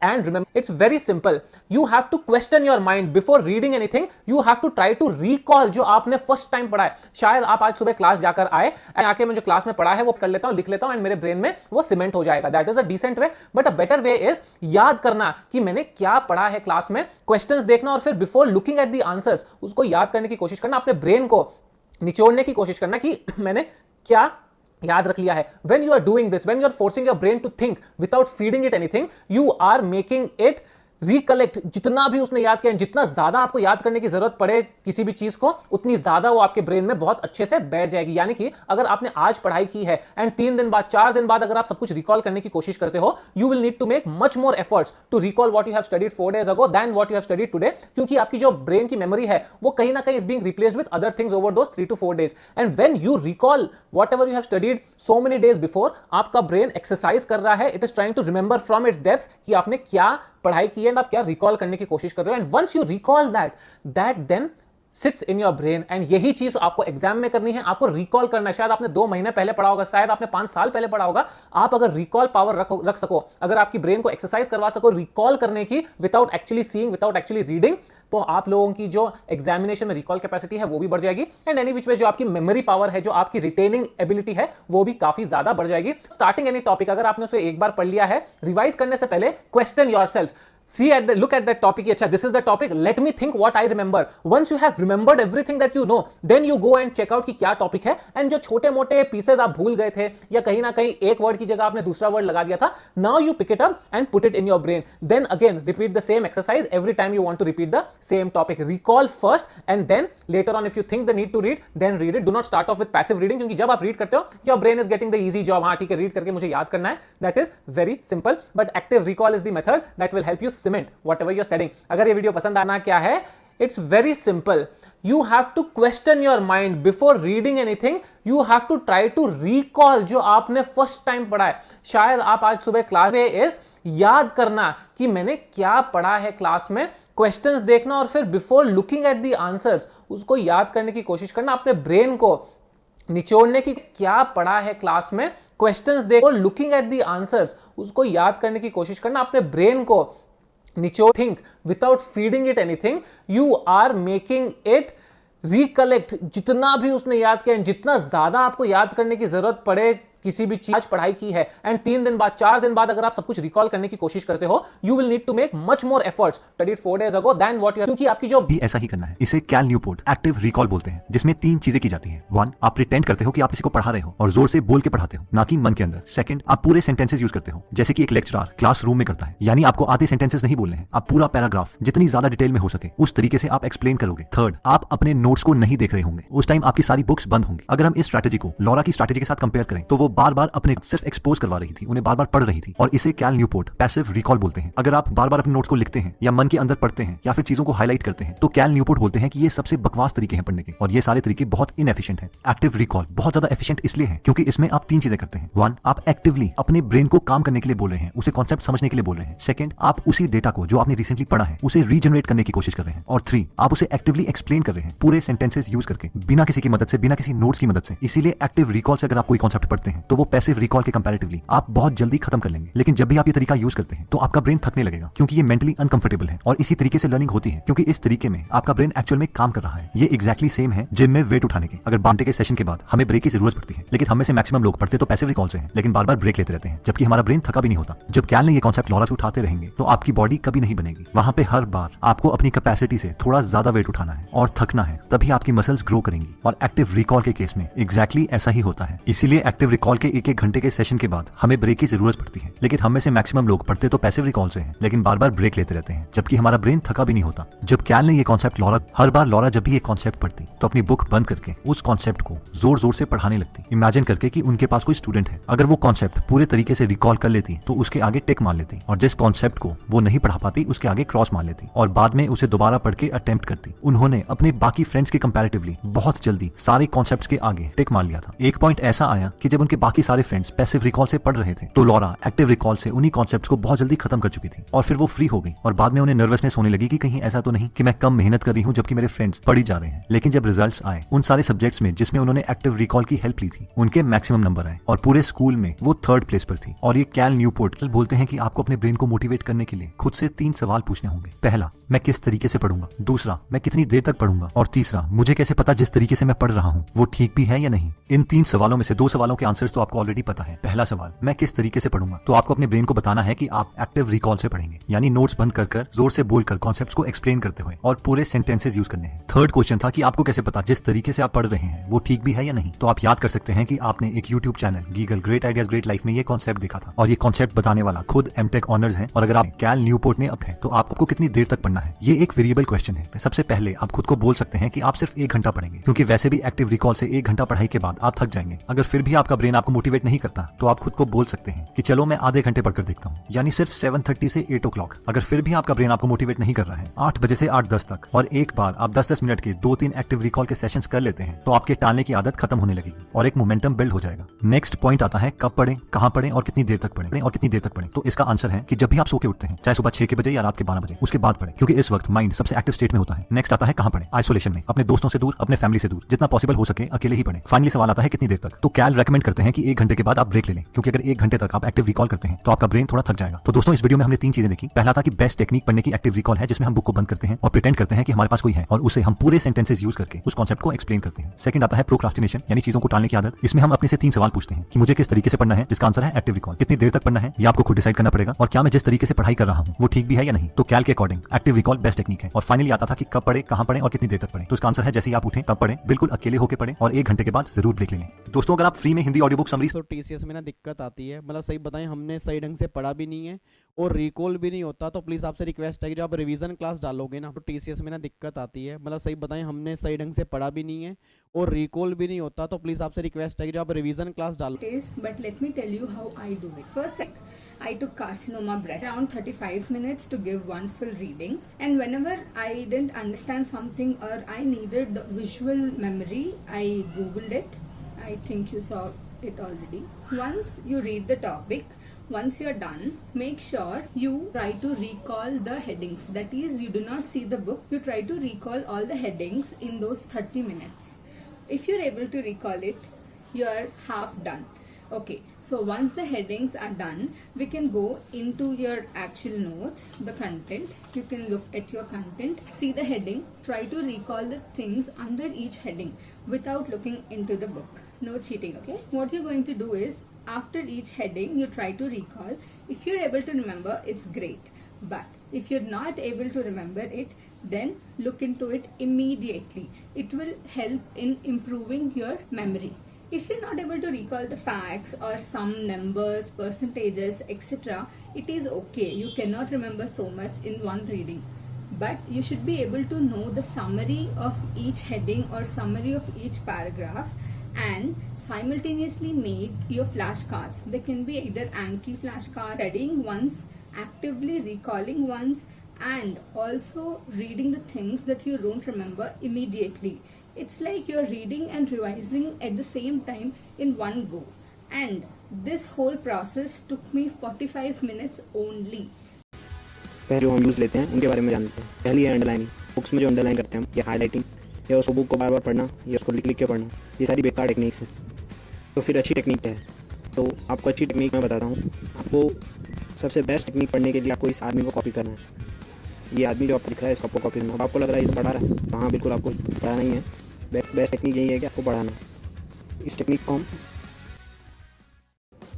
And remember, it's very simple. You have to question your mind before reading anything. You have to try to recall जो आपने first time पढ़ा है. शायद आप आज सुबह क्लास जाकर आके मैं जो क्लास में पढ़ा है वो कर लेता हूं, लिख लेता हूं, एंड मेरे ब्रेन में वो सीमेंट हो जाएगा. That is a decent way, but a better way is याद करना कि मैंने क्या पढ़ा है क्लास में, क्वेश्चंस देखना और फिर before looking at the answers उसको याद करने की कोशिश करना, अपने ब्रेन को निचोड़ने की कोशिश करना कि मैंने क्या याद रख लिया है. When you are doing this, when you are forcing your brain to think without feeding it anything, you are making it recollect. जितना भी उसने याद किया, जितना ज्यादा आपको याद करने की जरूरत पड़े किसी भी चीज को, उतनी ज्यादा वो आपके ब्रेन में बहुत अच्छे से बैठ जाएगी. यानी कि अगर आपने आज पढ़ाई की है एंड 3 दिन बाद 4 दिन बाद अगर आप सब कुछ रिकॉल करने की कोशिश करते हो, you will need to make much more efforts to recall what you have studied 4 days ago then what you have studied today. क्योंकि आपकी जो ब्रेन की मेमोरी है वो कहीं ना कहीं is being replaced with other things over those 3 to 4 days. And when you recall whatever you have studied so many days before, आपका ब्रेन एक्सरसाइज कर रहा है. It is trying to remember from its depths कि आपने क्या पढ़ाई की है एंड आप क्या रिकॉल करने की कोशिश कर रहे हो. And once you recall that then sits in your brain. And यही चीज आपको एग्जाम में करनी है, आपको रिकॉल करना है. शायद आपने 2 महीने पहले पढ़ा होगा, शायद आपने 5 साल पहले पढ़ा होगा. आप अगर रिकॉल पावर रख सको, अगर आपकी ब्रेन को एक्सरसाइज करवा सको रिकॉल करने की without actually seeing, without actually reading, तो आप लोगों की जो एग्जामिनेशन में रिकॉल कैपेसिटी है वो भी बढ़ जाएगी. एंड एनी विच वे जो आपकी मेमोरी पावर है, जो आपकी रिटेनिंग एबिलिटी है, वो भी काफी ज्यादा बढ़ जाएगी. स्टार्टिंग एनी टॉपिक अगर आपने उसे एक बार पढ़ लिया है, रिवाइज करने से पहले question yourself. Look at that topic. अच्छा, this is the topic. Let me think what I remember. Once you have remembered everything that you know, then you go and check out कि क्या topic है. And जो छोटे मोटे pieces आप भूल गए थे या कहीं ना कहीं एक वर्ड की जगह आपने दूसरा वर्ड लगा दिया था, now you pick it up and put it in your brain. Then again repeat the same exercise every time you want to repeat the same topic. Recall first and then later on if you think the need to read, then read it. Do not start off with passive reading, क्योंकि जब आप read करते हो your brain is getting the easy job. हाँ ठीक है, read करके मुझे याद करना है. That is very simple. But active recall is the method that will help you cement whatever you're studying. अगर ये वीडियो पसंद आना क्या है, it's very simple. You have to question your mind before reading anything. You have to try to recall जो आपने first time पढ़ा है. शायद आप आज सुबह क्लास में इस याद करना कि मैंने क्या पढ़ा है क्लास में, क्वेश्चंस देखना और फिर before looking at the answers उसको याद करने की कोशिश करना, अपने ब्रेन को निचोड़ने की क्या पढ़ा है क्लास में, क्वेश्चंस देखो, लुकिंग एट द आंसर्स उसको याद करने की कोशिश करना, अपने ब्रेन को निचोड़. Think without feeding it anything, you are making it recollect. जितना भी उसने याद किया, जितना ज्यादा आपको याद करने की जरूरत पड़े किसी भी चीज, पढ़ाई की है एंड 3 दिन बाद 4 दिन बाद अगर आप सब कुछ रिकॉल करने की कोशिश करते हो, you will need to make much more efforts studied 4 days ago then what you, क्योंकि आपकी जो भी ऐसा ही करना है. इसे कैल न्यूपोर्ट एक्टिव रिकॉल बोलते हैं, जिसमें 3 चीजें की जाती हैं. 1, आप प्रिटेंड करते हो कि आप किसी को पढ़ा रहे हो और जोर से बोल के पढ़ाते हो, ना कि मन के अंदर. 2, आप पूरे सेंटेंसेस यूज करते हो जैसे कि एक लेक्चरर क्लासरूम में करता है. यानी आपको आधे सेंटेंसेस नहीं बोलने हैं, आप पूरा पैराग्राफ जितनी ज्यादा डिटेल में हो सके उस तरीके से आप एक्सप्लेन करोगे. 3, आप अपने नोट्स को नहीं देख रहे होंगे, उस टाइम आपकी सारी बुक्स बंद होंगी. अगर हम इस स्ट्रैटेजी को लॉरा की स्ट्रैटेजी के साथ कंपेयर करें तो वो बार बार अपने सिर्फ एक्सपोज करवा रही थी, उन्हें बार बार पढ़ रही थी, और इसे कैल न्यूपोर्ट पैसिव रिकॉल बोलते हैं. अगर आप बार बार अपने नोट्स को लिखते हैं या मन के अंदर पढ़ते हैं या फिर चीजों को हाईलाइट करते हैं, तो कैल न्यूपोर्ट बोलते हैं कि ये सबसे बकवास तरीके हैं पढ़ने के, और ये सारे तरीके बहुत इनएफिशिएंट हैं. एक्टिव रिकॉल बहुत ज्यादा एफिशिएंट इसलिए है क्योंकि इसमें आप 3 चीजें करते हैं. 1, आप एक्टिवली अपने ब्रेन को काम करने के लिए बोल रहे हैं, उसे कॉन्सेप्ट समझने के लिए बोल रहे हैं. 2, आप उसी डेटा को जो आपने रिसेंटली पढ़ा है उसे रीजनरेट करने की कोशिश कर रहे हैं. और 3, आप उसे एक्टिवली एक्सप्लेन कर रहे हैं पूरे सेंटेंसेस यूज करके, बिना किसी की मदद से, बिना किसी नोट्स की मदद से. इसीलिए एक्टिव रिकॉल से अगर आप कोई कॉन्सेप्ट पढ़ते हैं तो वो पैसिव रिकॉल के कंपैरेटिवली आप बहुत जल्दी खत्म कर लेंगे. लेकिन जब भी आप ये तरीका यूज करते हैं तो आपका ब्रेन थकने लगेगा, क्योंकि ये मेंटली अनकंफर्टेबल है. और इसी तरीके से लर्निंग होती है, क्योंकि इस तरीके में आपका ब्रेन एक्चुअल में काम कर रहा है. ये एग्जैक्टली सेम है जिम में वेट उठाने के. अगर घंटे के सेशन के बाद हमें ब्रेक की जरूरत पड़ती है, लेकिन हमें से मैक्सिमम लोग पढ़ते तो पैसिव रिकॉल से हैं, लेकिन बार बार ब्रेक लेते रहते हैं, जबकि हमारा ब्रेन थका भी नहीं होता. जब कैल ने ये कॉन्सेप्ट लॉरा से उठाते रहेंगे तो आपकी बॉडी कभी नहीं बनेगी. वहां पे हर बार आपको अपनी कैपेसिटी से थोड़ा ज्यादा वेट उठाना है और थकना है, तभी आपकी मसल्स ग्रो करेंगी. और एक्टिव रिकॉल के केस में एग्जैक्टली ऐसा ही होता है. इसीलिए एक्टिव रिकॉल के 1-1 घंटे के सेशन के बाद हमें ब्रेक की जरूरत पड़ती है. लेकिन हम में से मैक्सिमम लोग पढ़ते तो पैसिव रिकॉल से हैं, लेकिन बार बार ब्रेक लेते रहते हैं, जबकि हमारा ब्रेन थका भी नहीं होता. जब कैल ने ये कॉन्सेप्ट हर बार लॉरा जब भी ये कॉन्सेप्ट पढ़ती तो अपनी बुक बंद करके उस कॉन्सेप्ट को जोर जोर से पढ़ाने लगती, इमेजिन करके कि उनके पास कोई स्टूडेंट है. अगर वो कॉन्सेप्ट पूरे तरीके से रिकॉल कर लेती तो उसके आगे टिक मार लेती, और जिस कॉन्सेप्ट को वो नहीं पढ़ा पाती उसके आगे क्रॉस मार लेती, और बाद में उसे दोबारा पढ़ के अटेम्प्ट करती. उन्होंने अपने बाकी फ्रेंड्स के कंपैरेटिवली बहुत जल्दी सारे कॉन्सेप्ट्स के आगे टिक मार लिया था. एक पॉइंट ऐसा आया कि जब उनके बाकी सारे फ्रेंड्स पैसिव रिकॉल से पढ़ रहे थे तो लॉरा एक्टिव रिकॉल से उन्हीं कॉन्सेप्ट्स को बहुत जल्दी खत्म कर चुकी थी और फिर वो फ्री हो गई और बाद में उन्हें नर्वसनेस होने लगी कि कहीं ऐसा तो नहीं कि मैं कम मेहनत कर रही हूँ जबकि मेरे फ्रेंड्स पढ़ ही जा रहे हैं। लेकिन जब रिजल्ट्स आए उन सारे सब्जेक्ट्स में जिसमें उन्होंने एक्टिव रिकॉल की हेल्प ली थी उनके मैक्सिमम नंबर आए और पूरे स्कूल में वो 3rd प्लेस पर थी। और ये कैल न्यूपोर्ट बोलते हैं कि आपको अपने ब्रेन को मोटिवेट करने के लिए खुद से 3 सवाल पूछने होंगे। पहला, मैं किस तरीके से पढ़ूंगा। दूसरा, मैं कितनी देर तक पढ़ूंगा। और तीसरा, मुझे कैसे पता जिस तरीके से मैं पढ़ रहा हूँ वो ठीक भी है या नहीं। इन 3 सवालों में से 2 सवालों के आंसर्स तो आपको ऑलरेडी पता है। पहला सवाल, मैं किस तरीके से पढ़ूंगा, तो आपको अपने ब्रेन को बताना है कि आप एक्टिव रिकॉल से पढ़ेंगे, यानी नोट्स बंद कर जोर से बोलकर कॉन्सेप्ट्स को एक्सप्लेन करते हुए और पूरे सेंटेंसेस यूज करने हैं। 3rd क्वेश्चन था कि आपको कैसे पता जिस तरीके से आप पढ़ रहे हैं वो ठीक भी है या नहीं। तो आप याद कर सकते हैं कि आपने एक यूट्यूब चैनल गीगल ग्रेट आइडियाज ग्रेट लाइफ में ये कॉन्सेप्ट देखा था और ये कॉन्सेप्ट बताने वाला खुद एमटेक ऑनर्स हैं। और अगर आप कैल न्यूपोर्ट ने अब है तो आपको कितनी देर तक पढ़ना है, ये एक वेरिएबल क्वेश्चन है। सबसे पहले आप खुद को बोल सकते हैं कि आप सिर्फ 1 घंटा पढ़ेंगे, क्योंकि वैसे भी एक्टिव रिकॉल से 1 घंटा पढ़ाई के बाद आप थक जाएंगे। अगर फिर भी आपका ब्रेन आपको मोटिवेट नहीं करता तो आप खुद को बोल सकते हैं कि चलो मैं आधे घंटे पढ़कर देखता हूँ, यानी सिर्फ 7:30 से 8 o'clock। अगर फिर भी आपका ब्रेन आपको मोटिवेट नहीं कर रहा है 8 बजे से 8:10 तक और एक बार आप 10-10 मिनट के 2-3 एक्टिव रिकॉल के सेशंस कर लेते हैं तो आपके टालने की आदत खत्म होने लगेगी और एक मोमेंटम बिल्ड हो जाएगा। नेक्स्ट पॉइंट आता है कब पढ़ें, कहां पढ़ें और कितनी देर तक पढ़ें। तो इसका आंसर है कि जब भी आप सो के उठते हैं, चाहे सुबह 6 के बजे या रात के 12 बजे, उसके बाद पढ़ें, क्योंकि इस वक्त माइंड सबसे एक्टिव स्टेट में होता है। नेक्स्ट आता है कहां पढ़ें, आइसोलेशन में, अपने दोस्तों से दूर, अपने फैमिली से दूर, जितना पॉसिबल हो सके अकेले ही पढ़ें। फाइनली सवाल आता है कितनी देर तक, तो कैल रेकमेंड करते हैं कि 1 घंटे के बाद आप ब्रेक ले लें, क्योंकि अगर 1 घंटे तक आप एक्टिव रिकॉल करते हैं तो आपका ब्रेन थोड़ा थक जाएगा। तो दोस्तों इस वीडियो में हमने 3 चीजें देखी। पहला था कि बेस्ट टेक्निक पढ़ने की एक्टिव रिकॉल है, जिसमें हम बुक को बंद करते हैं और प्रिटेंड करते हैं कि हमारे पास कोई है और उसे हम पूरे सेंटेंसेस यूज करके उस कॉन्सेप्ट को एक्सप्लेन करते हैं। सेकंड आता है प्रोक्रास्टिनेशन, यानी चीजों को टालने की आदत। इसमें हम अपने से 3 सवाल पूछते हैं कि मुझे किस तरीके से पढ़ना है, जिसका आंसर है एक्टिव रिकॉल। कितनी देर तक पढ़ना है ये आपको खुद डिसाइड करना पड़ेगा, और क्या मैं जिस तरीके से पढ़ाई कर रहा हूँ वो ठीक भी है या नहीं। तो कैल के according active recall best technique है। और फाइनली आता था कि कब पढ़े, कहां पढ़े और कितनी देर तक पढ़े। तो इसका आंसर है जैसे ही आप उठें तब पढ़ें, बिल्कुल अकेले होकर पढ़ें और 1 घंटे के बाद जरूर ब्रेक ले लें। दोस्तों अगर आप फ्री में हिंदी ऑडियो बुक समरी तो टीसीएस में ना दिक्कत आती है, मतलब सही बताएं हमने सही ढंग से पढ़ा भी नहीं है और रिकॉल भी नहीं होता। तो प्लीज़ आपसे रिक्वेस्ट है कि जब आप रिवीजन क्लास डालोगे ना तो टीसीएस में ना दिक्कत आती है, मतलब सही बताएं हमने सही ढंग से पढ़ा भी नहीं है और रिकॉल भी नहीं होता। तो प्लीज़ आपसे रिक्वेस्ट है कि जब आप रिवीजन क्लास डालो। But let me tell you how I do it. First, I took carcinoma breast around 35 minutes to give one full reading, and whenever I didn't understand something or I needed visual memory, I googled it. I think you saw it already. Once you read the topic, once you're done, make sure you try to recall the headings. That is, you do not see the book, you try to recall all the headings in those 30 minutes. If you're able to recall it, you're half done. Okay, so once the headings are done, we can go into your actual notes, the content. You can look at your content, see the heading, try to recall the things under each heading without looking into the book. No cheating, okay? What you're going to do is, after each heading, you try to recall. If you're able to remember, it's great. But if you're not able to remember it, then look into it immediately. It will help in improving your memory. If you're not able to recall the facts or some numbers, percentages, etc., it is okay. You cannot remember so much in one reading. But you should be able to know the summary of each heading or summary of each paragraph and simultaneously make your flashcards. They can be either Anki flashcard, studying once, actively recalling once, and also reading the things that you don't remember immediately. It's like you're reading and revising at the same time in one go. And this whole process took me 45 minutes only. पहले जो हम use लेते हैं उनके बारे में जानते हैं। पहली है अंडरलाइनिंग। बुक्स में जो अंडरलाइन करते हैं हम, या हाईलाइटिंग, या उसको बुक को बार बार पढ़ना, या उसको लिख लिख के पढ़ना, ये सारी बेकार टेक्निक्स हैं। तो फिर अच्छी टेक्निक क्या है? तो आपको अच्छी टेक्निक मैं बताता हूँ। आपको सबसे बेस्ट टेक्निक पढ़ने के लिए आपको इस आदमी को कॉपी करना है। ये आदमी जो आपको लिख रहा है इसको आपको कॉपी करना है। आपको लग रहा है ये तो पढ़ा रहा है, तो हाँ बिल्कुल आपको पढ़ाना ही है। बेस्ट टेक्निक यही है कि आपको पढ़ाना है। इस टेक्निक को हम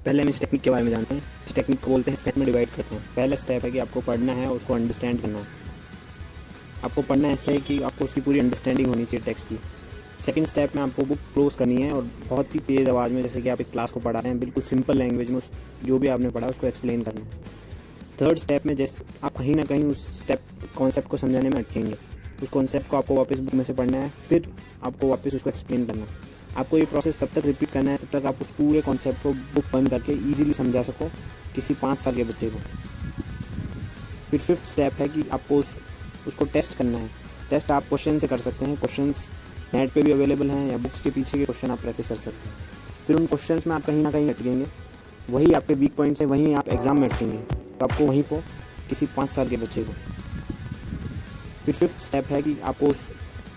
पहले हम इस टेक्निक के बारे में जानते हैं। इस टेक्निक को बोलते हैं स्टेप में डिवाइड करते हैं। पहला स्टेप है कि आपको पढ़ना है और उसको अंडरस्टैंड करना है। आपको पढ़ना ऐसे है कि आपको उसकी पूरी अंडरस्टैंडिंग होनी चाहिए टेक्स्ट की। सेकंड स्टेप में आपको बुक क्लोज करनी है और बहुत ही तेज़ आवाज़ में, जैसे कि आप एक क्लास को पढ़ा रहे हैं, बिल्कुल सिंपल लैंग्वेज में जो भी आपने पढ़ा उसको एक्सप्लेन करना है। थर्ड स्टेप में जैसे आप कहीं ना कहीं उस स्टेप कॉन्सेप्ट को समझाने में अटकेंगे, उस कॉन्सेप्ट को आपको वापस बुक में से पढ़ना है, फिर आपको वापस उसको एक्सप्लेन करना है। आपको ये प्रोसेस तब तक रिपीट करना है तब तक आप उस पूरे कॉन्सेप्ट को बुक बंद करके ईजिली समझा सको किसी 5 साल के बच्चे को। फिर फिफ्थ स्टेप है कि आपको उसको टेस्ट करना है। टेस्ट आप क्वेश्चन से कर सकते हैं। क्वेश्चंस नेट पे भी अवेलेबल हैं, या बुक्स के पीछे के क्वेश्चन आप प्रैक्टिस कर सकते हैं। फिर उन क्वेश्चंस में आप कहीं ना कहीं अटकेंगे, वही आपके वीक पॉइंट्स हैं, वहीं आप एग्ज़ाम में अटकेंगे, तो आपको वहीं को किसी 5 साल के बच्चे को। फिर 5th स्टेप है कि आपको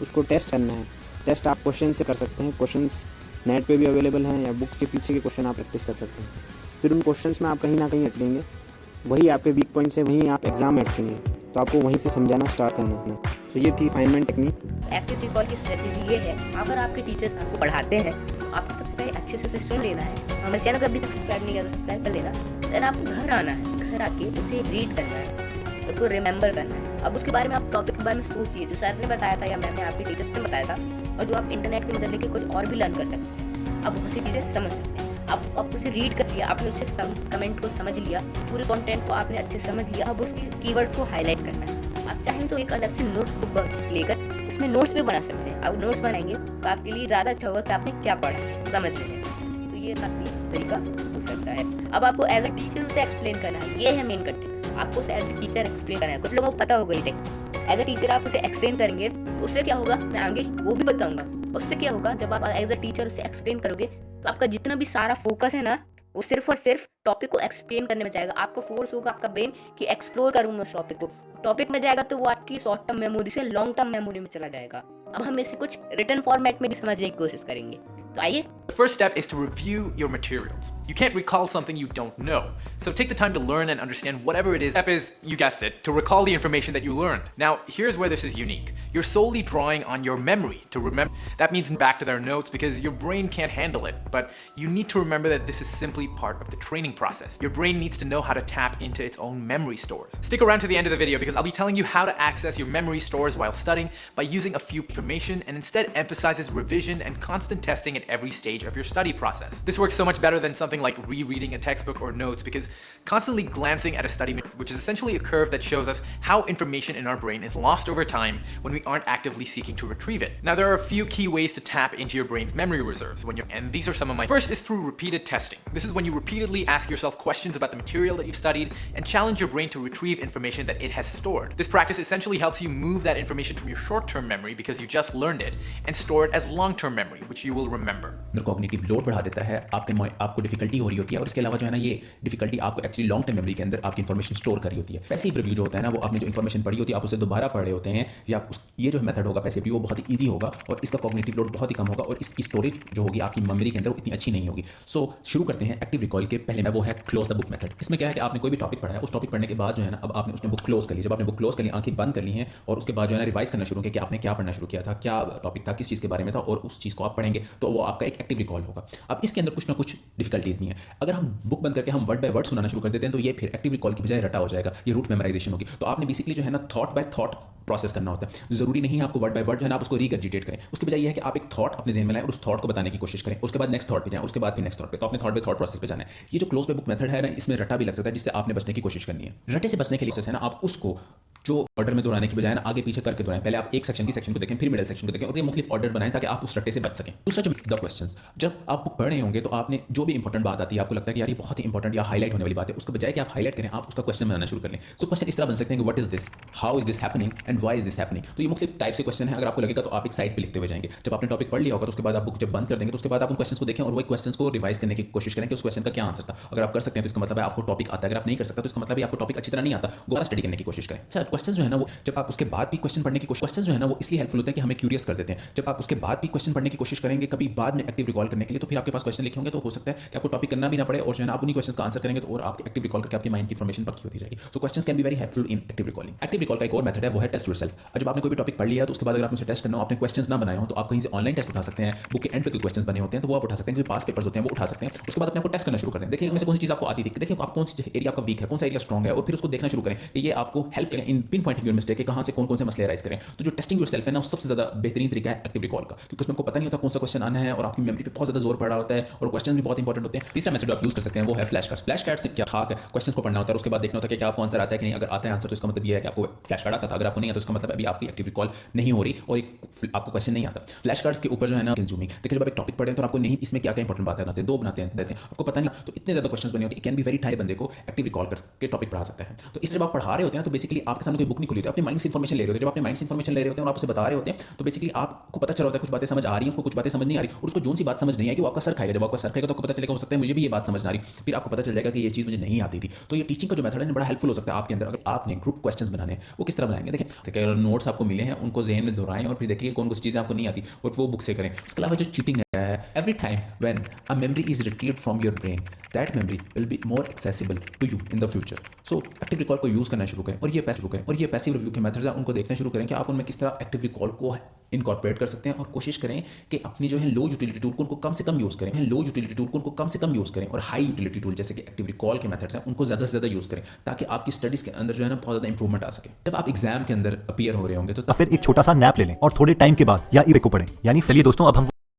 उसको टेस्ट करना है। टेस्ट आप क्वेश्चन से कर सकते हैं, क्वेश्चंस नेट पे भी अवेलेबल हैं या बुक्स के पीछे के क्वेश्चन आप प्रैक्टिस कर सकते हैं। फिर उन क्वेश्चंस में आप कहीं ना कहीं अटकेंगे, वही आपके वीक पॉइंट्स हैं, वहीं आप एग्ज़ाम में अटकेंगे, तो आपको वहीं से समझाना स्टार्ट करना है। तो ये थी फाइनमेंट टेक्निक। एक्टिव रिकॉल की स्ट्रेटजी ये है, अगर आपके टीचर्स आपको पढ़ाते हैं तो आपको सबसे पहले अच्छे से सुन लेना है। हमारे चैनल को अभी तक सब्सक्राइब नहीं किया तो सब्सक्राइब कर लेना। देन आपको घर आना है, घर आके उसे रीड करना है, उसको रिमेंबर करना है। अब उसके बारे में आप टॉपिक के बारे में सोचिए, जो सर ने बताया था या मैंने आपके टीचर्स से बताया था, और जो आप इंटरनेट की मदद लेके कुछ और भी लर्न कर सकते हैं। आप बहुत सी चीज़ें समझ सकते हैं। आप उसे रीड कर लिया, आपने उससे कमेंट को समझ लिया, पूरे कंटेंट को आपने अच्छे समझ लिया। अब उसके कीवर्ड को हाईलाइट करना है। आप चाहें तो एक अलग से नोटबुक लेकर इसमें नोट्स भी बना सकते हैं। आप नोट्स बनाएंगे तो आपके लिए ज़्यादा अच्छा होगा कि आपने क्या पढ़ा समझ में। तो ये काफ़ी तरीका हो सकता है। अब आपको एज अ टीचर उसे एक्सप्लेन करना है, ये है मेन कंटेंट। आपको उसे एज अ टीचर एक्सप्लेन करना है। कुछ लोगों को पता होगा ये टेक्निक। एज अ टीचर आप उसे एक्सप्लेन करेंगे, उससे क्या होगा मैं आगे वो भी बताऊंगा। उससे क्या होगा, जब आप एज अ टीचर उसे एक्सप्लेन करोगे तो आपका जितना भी सारा फोकस है ना, वो सिर्फ और सिर्फ टॉपिक को एक्सप्लेन करने में जाएगा। आपको फोर्स होगा आपका ब्रेन कि एक्सप्लोर करूँ मैं उस टॉपिक को। टॉपिक में जाएगा तो वो आपकी शॉर्ट टर्म मेमोरी से लॉन्ग टर्म मेमोरी में चला जाएगा। अब हम इसे कुछ रिटन फॉर्मेट में भी समझने की कोशिश करेंगे। तो आइए। The first step is to review your materials. You can't recall something you don't know. So take the time to learn and understand whatever it is. Step is, you guessed it, to recall the information that you learned. Now, here's where this is unique. You're solely drawing on your memory to remember. That means back to their notes because your brain can't handle it. But you need to remember that this is simply part of the training process. Your brain needs to know how to tap into its own memory stores. Stick around to the end of the video because I'll be telling you how to access your memory stores while studying by using a few information, and instead emphasizes revision and constant testing at every stage of your study process. This works so much better than something like rereading a textbook or notes because constantly glancing at a study material, which is essentially a curve that shows us how information in our brain is lost over time when we aren't actively seeking to retrieve it. Now, there are a few key ways to tap into your brain's memory reserves and these are some of my. First is through repeated testing. This is when you repeatedly ask yourself questions about the material that you've studied and challenge your brain to retrieve information that it has stored. This practice essentially helps you move that information from your short-term memory because you just learned it and store it as long-term memory, which you will remember. Cognitive load बढ़ा देता है, आपको difficulty हो रही होती है, और इसके अलावा जो है ना ये डिफिकल्टी आपको एक्चुअली लॉन्ग टर्म मेमोरी के अंदर आपकी इन्फॉर्मेशन स्टोर कर रही होती है। पैसिव रिव्यू जो होता है ना, वो आपने जो इन्फॉर्मेशन पढ़ी होती है आप उसे दोबारा पढ़ रहे होते हैं, या ये जो मेथड होगा पैसिव रिव्यू वो बहुत ही ईजी होगा और इसका कॉग्निटिव लोड बहुत ही कम होगा और इसकी स्टोरेज जो होगी आपकी मेमोरी के अंदर वो इतनी अच्छी नहीं होगी। सो शुरू करते हैं एक्टिव रिकॉल के पहले में, वो है क्लोज द बुक मेथड। इसमें क्या है कि आपने कोई भी टॉपिक पढ़ा है, उस टॉपिक पढ़ने के बाद जो है ना अब आपने उसने बुक क्लोज कर ली। जब आपने बुक क्लोज कर ली, आंखें बंद कर ली हैं, और उसके बाद जो है ना रिवाइज करना शुरू किया कि आपने क्या पढ़ना शुरू किया था, क्या टॉपिक था, किस चीज़ के बारे में था, और उस चीज़ को आप पढ़ेंगे तो वो आपका एक एक्टिव रिकॉल होगा। अब इसके अंदर कुछ ना कुछ डिफिकल्टीज नहीं है। अगर हम बुक बंद करके हम वर्ड बाय वर्ड सुनाना शुरू कर देते हैं तो ये फिर एक्टिव रिकॉल की बजाय रटा हो जाएगा, ये रूट मेमोराइजेशन होगी। तो आपने बेसिकली जो है ना थॉट बाय थॉट प्रोसेस करना होता है। जरूरी नहीं है आपको वर्ड बाय वर्ड जो है ना आप उसको रिगर्जिटेट करें, उसके बजाय ये है कि आप एक थॉट अपने ज़हन में लाएं और उस थॉट को बताने की कोशिश करें, उसके बाद नेक्स्ट थॉट पे जाएं, उसके बाद फिर नेक्स्ट थॉट पे, तो अपने थॉट बाय थॉट प्रोसेस पे जाना है। ये जो क्लोज बाय बुक मेथड है ना, इसमें रटा भी लग सकता है, जिससे आपने बचने की कोशिश करनी है। रटे से बचने के लिए है ना आप उसको जो ऑर्डर में दोहराने की बजाय ना आगे पीछे करके दोहराएं। पहले आप एक सेक्शन को देखें, फिर मिडिल सेक्शन को देखें, और ये मुख्तलिफ ऑर्डर बनाएं ताकि आप उस रट्टे से बच सकें। दूसरा जो द क्वेश्चंस, जब आप बुक पढ़ रहे होंगे तो आपने जो भी इंपॉर्टेंट बात आती है, आपको लगता है कि यार ये बहुत ही इंपॉर्टेंट या हाईलाइट होने वाली बात है, उसके बजाय कि आप हाईलाइट करें आप उसका क्वेश्चन बनाना शुरू कर लें। सो क्वेश्चन इस तरह बन सकते हैं कि what is this, how is this happening and why is this happening. तो ये मुख्तलिफ टाइप से क्वेश्चन है। अगर आपको लगेगा तो आप एक साइड पे लिखते हुए जाएंगे। जब आपने टॉपिक पढ़ लिया होगा तो उसके बाद आप बुक जब बंद कर देंगे तो उसके बाद आप उन क्वेश्चंस को देखें और वही क्वेश्चंस को रिवाइज करने की कोशिश करें कि उस क्वेश्चन का क्या आंसर था। अगर आप कर सकते हैं तो इसका मतलब है आपको टॉपिक आता है, अगर आप नहीं कर सकते तो इसका मतलब है आपको टॉपिक अच्छी तरह नहीं आता, दोबारा स्टडी करने की कोशिश करें। अच्छा, क्वेश्चन जो है ना वो जब आप उसके बाद भी क्वेश्चन पढ़ने की कोशिश, क्वेश्चन जो है ना वो इसलिए हेल्पफुल होते हैं कि हमें क्यूरियस कर देते हैं। जब आप उसके बाद भी क्वेश्चन पढ़ने की कोशिश करेंगे कभी बाद में एक्टिव रिकॉल करने के लिए, तो फिर आपके पास क्वेश्चन लिखे होंगे तो हो सकता है कि आपको टॉपिक करना भी ना पड़े और जो है ना आप उन्हीं क्वेश्चंस का आंसर करेंगे तो और आपके एक्टिव रिकॉल करके आपकी माइंड की इन्फॉर्मेशन पक्की होती जाएगी। सो questions can be very helpful in active recalling. Active recall का एक और मेथड है वो है टेस्ट योरसेल्फ। जब आपने कोई भी टॉपिक पढ़ लिया तो उसके बाद अगर आपने उसे टेस्ट करना हो, आपने क्वेश्चंस ना बनाए हो तो आप कहीं से ऑनलाइन टेस्ट उठा सकते हैं। बुक के एंड पे कोई क्वेश्चंस बने होते हैं तो वो आप उठा सकते हैं, कोई पास पेपर्स होते हैं वो उठा सकते हैं। उसके बाद अपने आपको टेस्ट करना शुरू कर दें। देखिए उनमें से कौन सी चीज़ आपको आती थी, देखिए आप कौन सी एरिया आपका वीक है, कौन सा एरिया स्ट्रॉन्ग है, और फिर उसको देखना शुरू करें कि ये आपको हेल्प करें इन पिन पॉइंटिंग योर मिस्टेक, कहाँ से कौन कौन से मसले राइज करें। तो जो टेस्टिंग योरसेल्फ है ना, सबसे ज़्यादा बेहतरीन तरीका है एक्टिव रिकॉल का, क्योंकि उसमें आपको पता नहीं होता कौन सा क्वेश्चन आना है और आपकी मेमोरी पे बहुत ज़्यादा जोर पड़ा होता है और क्वेश्चन भी बहुत इंपॉर्टेंट होते हैं। तीसरा मेथड आप यूज़ कर सकते हैं वो है फ्लैश कार्ड्स। फ्लैश कार्ड से क्या खाक है, क्वेश्चन को पढ़ना होता है, उसके बाद देखना होता है कि क्या आपको आंसर आता है कि नहीं। अगर आता है आंसर तो इसका मतलब ये है कि आपको फ्लैश कार्ड आता था, अगर आपको नहीं आता तो इसका मतलब अभी आपकी एक्टिव रिकॉल नहीं हो रही और आपको क्वेश्चन नहीं आता। फ्लैश कार्ड्स के ऊपर जो है ना जूमिंग, देखिए जब आप एक टॉपिक पढ़ते हैं तो आपको नहीं इसमें क्या क्या इंपॉर्टेंट बातें बनाते हैं, दो बनाते हैं देते हैं, आपको पता नहीं, तो इतने ज़्यादा क्वेश्चन बने होते हैं, कैन बी वेरी टाइट बंदे को एक्टिव रिकॉल करके टॉपिक पढ़ा सकता है। तो इसलिए जब आप पढ़ा रहे होते हैं तो बेसिकली आपके सामने कोई बुक नहीं खुली होती, अपने माइंड से इन्फॉर्मेशन ले रहे होते हैं। जब अपने माइंड से इन्फॉर्मेशन ले रहे होते हैं और आप उसे बता रहे होते हैं तो बेसिकली आपको पता चल रहा होता है कुछ बातें समझ आ रही हैं, उसको कुछ बातें समझ नहीं आ रही, और उसको जोन सी बात समझ नहीं आई कि वो आपका सर खाएगा। जब आपका सर खाएगा तो आपको पता चलेगा, हो सकता है मुझे भी ये बात समझ ना आ रही, फिर आपको पता चल जाएगा कि ये चीज़ मुझे नहीं आती थी। तो ये टीचिंग का जो मेथड है बड़ा हेल्पफुल हो सकता है आपके अंदर। अगर आपने ग्रुप क्वेश्चंस बनाने हैं वो किस तरह बनाएंगे, देखिए अगर नोट्स आपको मिले हैं उनको ज़हन में दोहराएं और फिर देखिए कौन कौन सी चीज़ें आपको नहीं आती और वो बुक से करें। इसके अलावा जो चीटिंग है, every time when a memory is retrieved from your brain that memory will be more accessible to you in the future. So active recall को यूज़ करना शुरू करें और ये पैसिव रिव्यू के मेथड्स हैं उनको देखना शुरू करें कि आप उनमें किस तरह एक्टिव रिकॉल को इनकॉर्पोरेट कर सकते हैं, और कोशिश करें कि अपनी जो है लो यूटिलिटी टूल को उनको कम से कम यूज़ करें, और हाई यूटिलिटी टूल जैसे कि एक्टिव रिकॉल के मेथड्स हैं उनको ज़्यादा से ज़्यादा यूज़ करें ताकि आपकी स्टडीज़ के अंदर जो है ना बहुत ज़्यादा इंप्रूवमेंट आ सके। जब आप एग्जाम के अंदर अपीयर हो रहे होंगे तो फिर एक छोटा सा नैप ले लें और थोड़े टाइम के बाद या ई को पढ़ें। यानी चलिए दोस्तों, अब हम